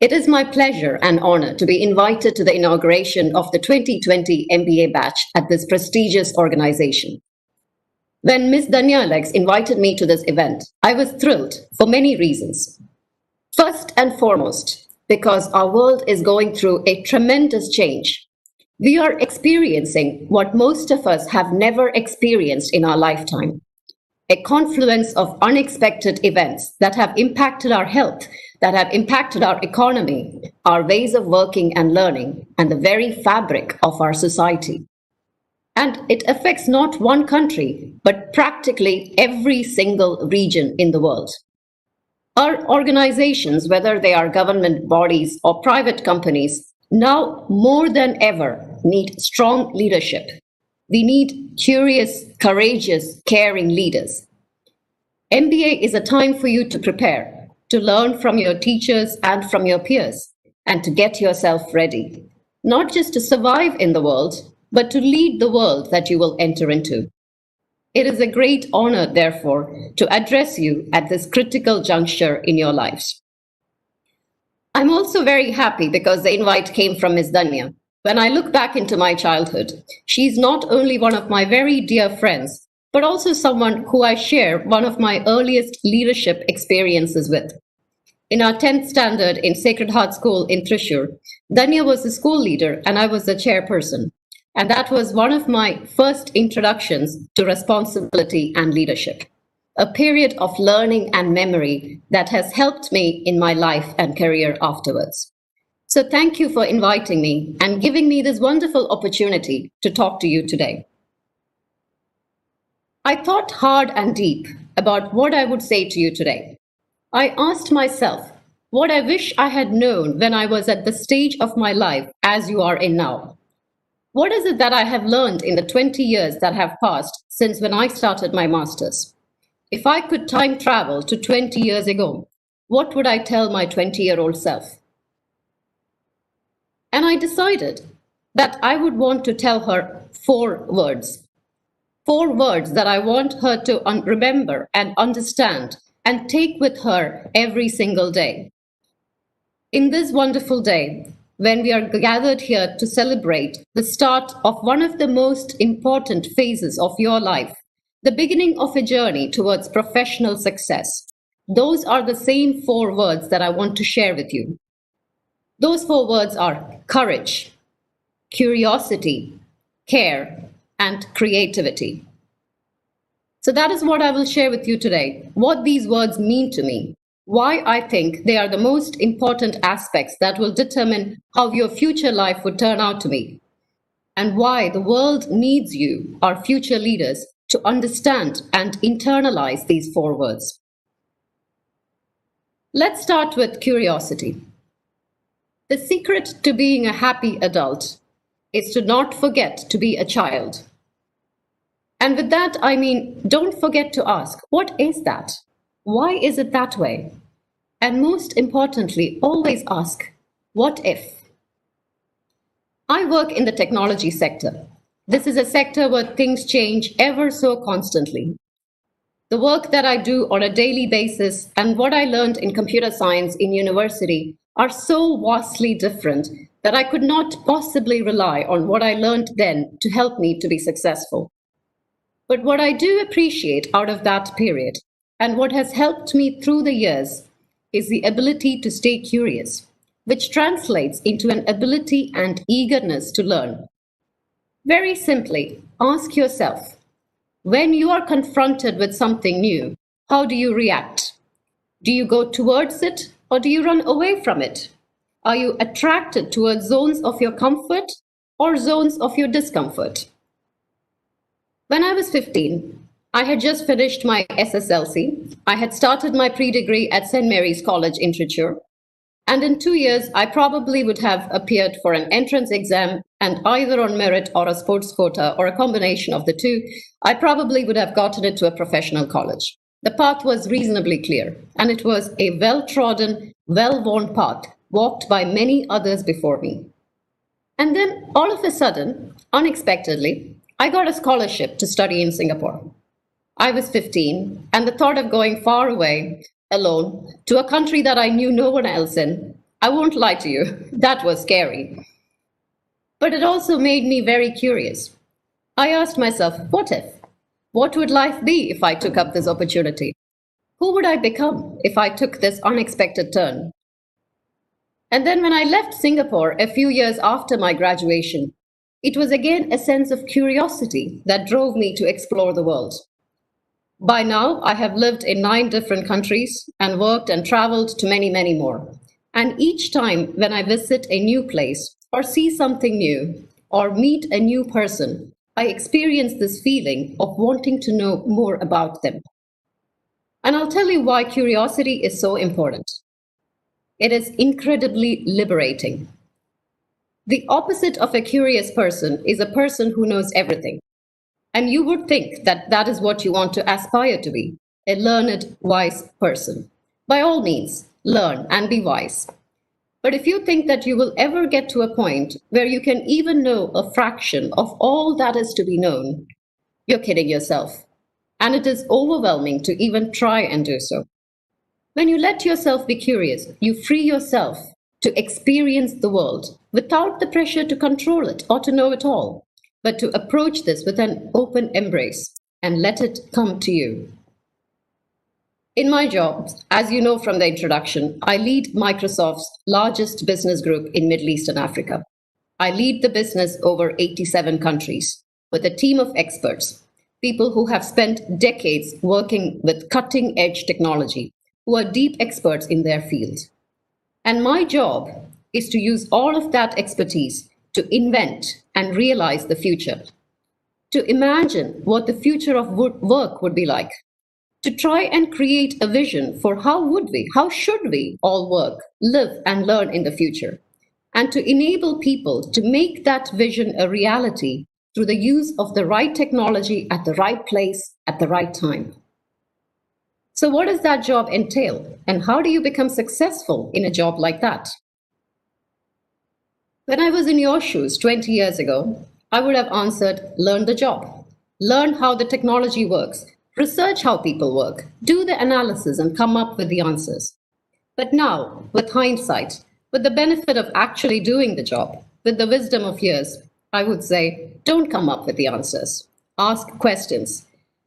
It is my pleasure and honor to be invited to the inauguration of the 2020 MBA batch at this prestigious organization. When Ms. Danya Alex invited me to this event, I was thrilled for many reasons. First and foremost, because our world is going through a tremendous change. We are experiencing what most of us have never experienced in our lifetime. A confluence of unexpected events that have impacted our health, that have impacted our economy, our ways of working and learning, and the very fabric of our society. And it affects not one country, but practically every single region in the world. Our organizations, whether they are government bodies or private companies, now more than ever need strong leadership. We need curious, courageous, caring leaders. MBA is a time for you to prepare, to learn from your teachers and from your peers, and to get yourself ready, not just to survive in the world, but to lead the world that you will enter into. It is a great honor, therefore, to address you at this critical juncture in your lives. I'm also very happy because the invite came from Ms. Danya. When I look back into my childhood, she's not only one of my very dear friends, but also someone who I share one of my earliest leadership experiences with. In our 10th standard in Sacred Heart School in Thrissur, Danya was the school leader and I was the chairperson. And that was one of my first introductions to responsibility and leadership, a period of learning and memory that has helped me in my life and career afterwards. So thank you for inviting me and giving me this wonderful opportunity to talk to you today. I thought hard and deep about what I would say to you today. I asked myself what I wish I had known when I was at the stage of my life as you are in now. What is it that I have learned in the 20 years that have passed since when I started my master's? If I could time travel to 20 years ago, what would I tell my 20-year-old self? And I decided that I would want to tell her 4 words. 4 words that I want her to remember and understand and take with her every single day. In this wonderful day, when we are gathered here to celebrate the start of one of the most important phases of your life, the beginning of a journey towards professional success, those are the same 4 words that I want to share with you. Those 4 words are courage, curiosity, care, and creativity. So that is what I will share with you today, what these words mean to me, why I think they are the most important aspects that will determine how your future life would turn out to be, and why the world needs you, our future leaders, to understand and internalize these 4 words. Let's start with curiosity. The secret to being a happy adult is to not forget to be a child. And with that, I mean, don't forget to ask, what is that? Why is it that way? And most importantly, always ask, what if? I work in the technology sector. This is a sector where things change ever so constantly. The work that I do on a daily basis and what I learned in computer science in university are so vastly different that I could not possibly rely on what I learned then to help me to be successful. But what I do appreciate out of that period, and what has helped me through the years, is the ability to stay curious, which translates into an ability and eagerness to learn. Very simply, ask yourself, when you are confronted with something new, how do you react? Do you go towards it or do you run away from it? Are you attracted towards zones of your comfort or zones of your discomfort? When I was 15, I had just finished my SSLC. I had started my pre-degree at St. Mary's College in Thrissur. And in 2 years, I probably would have appeared for an entrance exam, and either on merit or a sports quota or a combination of the two, I probably would have gotten into a professional college. The path was reasonably clear, and it was a well-trodden, well-worn path walked by many others before me. And then, all of a sudden, unexpectedly, I got a scholarship to study in Singapore. I was 15, and the thought of going far away, alone, to a country that I knew no one else in, I won't lie to you, that was scary. But it also made me very curious. I asked myself, what if? What would life be if I took up this opportunity? Who would I become if I took this unexpected turn? And then when I left Singapore a few years after my graduation, it was again a sense of curiosity that drove me to explore the world. By now, I have lived in 9 different countries and worked and traveled to many, many more. And each time when I visit a new place or see something new or meet a new person, I experience this feeling of wanting to know more about them. And I'll tell you why curiosity is so important. It is incredibly liberating. The opposite of a curious person is a person who knows everything. And you would think that that is what you want to aspire to be, a learned, wise person. By all means, learn and be wise. But if you think that you will ever get to a point where you can even know a fraction of all that is to be known, you're kidding yourself. And it is overwhelming to even try and do so. When you let yourself be curious, you free yourself to experience the world without the pressure to control it or to know it all, but to approach this with an open embrace and let it come to you. In my job, as you know from the introduction, I lead Microsoft's largest business group in Middle East and Africa. I lead the business over 87 countries with a team of experts, people who have spent decades working with cutting-edge technology, who are deep experts in their field. And my job is to use all of that expertise to invent and realize the future, to imagine what the future of work would be like, to try and create a vision for how should we all work, live, and learn in the future, and to enable people to make that vision a reality through the use of the right technology at the right place at the right time. So what does that job entail, and how do you become successful in a job like that? When I was in your shoes 20 years ago, I would have answered, learn the job, learn how the technology works, research how people work, do the analysis and come up with the answers. But now, with hindsight, with the benefit of actually doing the job, with the wisdom of years, I would say, don't come up with the answers. Ask questions.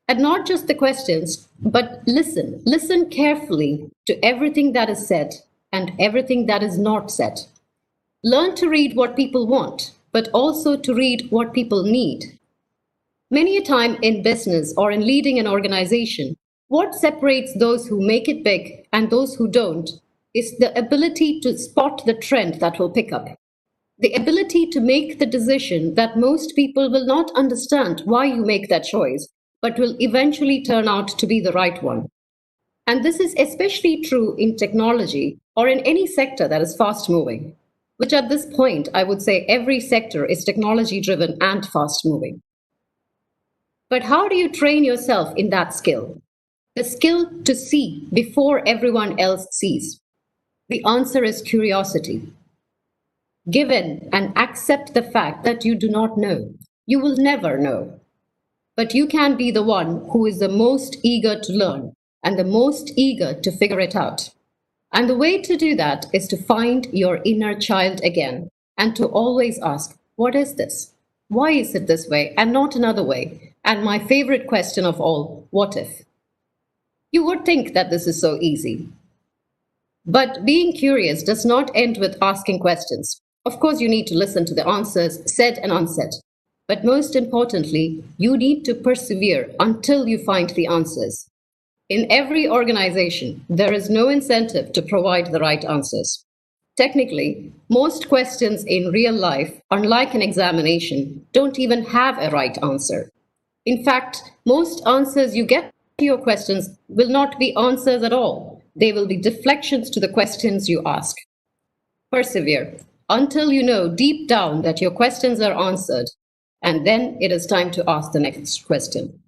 And not just the questions, but listen. Listen carefully to everything that is said and everything that is not said. Learn to read what people want, but also to read what people need. Many a time in business or in leading an organization, what separates those who make it big and those who don't is the ability to spot the trend that will pick up. The ability to make the decision that most people will not understand why you make that choice, but will eventually turn out to be the right one. And this is especially true in technology or in any sector that is fast moving, which at this point, I would say every sector is technology driven and fast moving. But how do you train yourself in that skill? The skill to see before everyone else sees. The answer is curiosity. Give in and accept the fact that you do not know. You will never know. But you can be the one who is the most eager to learn and the most eager to figure it out. And the way to do that is to find your inner child again and to always ask, what is this? Why is it this way and not another way? And my favorite question of all, what if? You would think that this is so easy. But being curious does not end with asking questions. Of course, you need to listen to the answers, said and unsaid. But most importantly, you need to persevere until you find the answers. In every organization, there is no incentive to provide the right answers. Technically, most questions in real life, unlike an examination, don't even have a right answer. In fact, most answers you get to your questions will not be answers at all. They will be deflections to the questions you ask. Persevere until you know deep down that your questions are answered, and then it is time to ask the next question.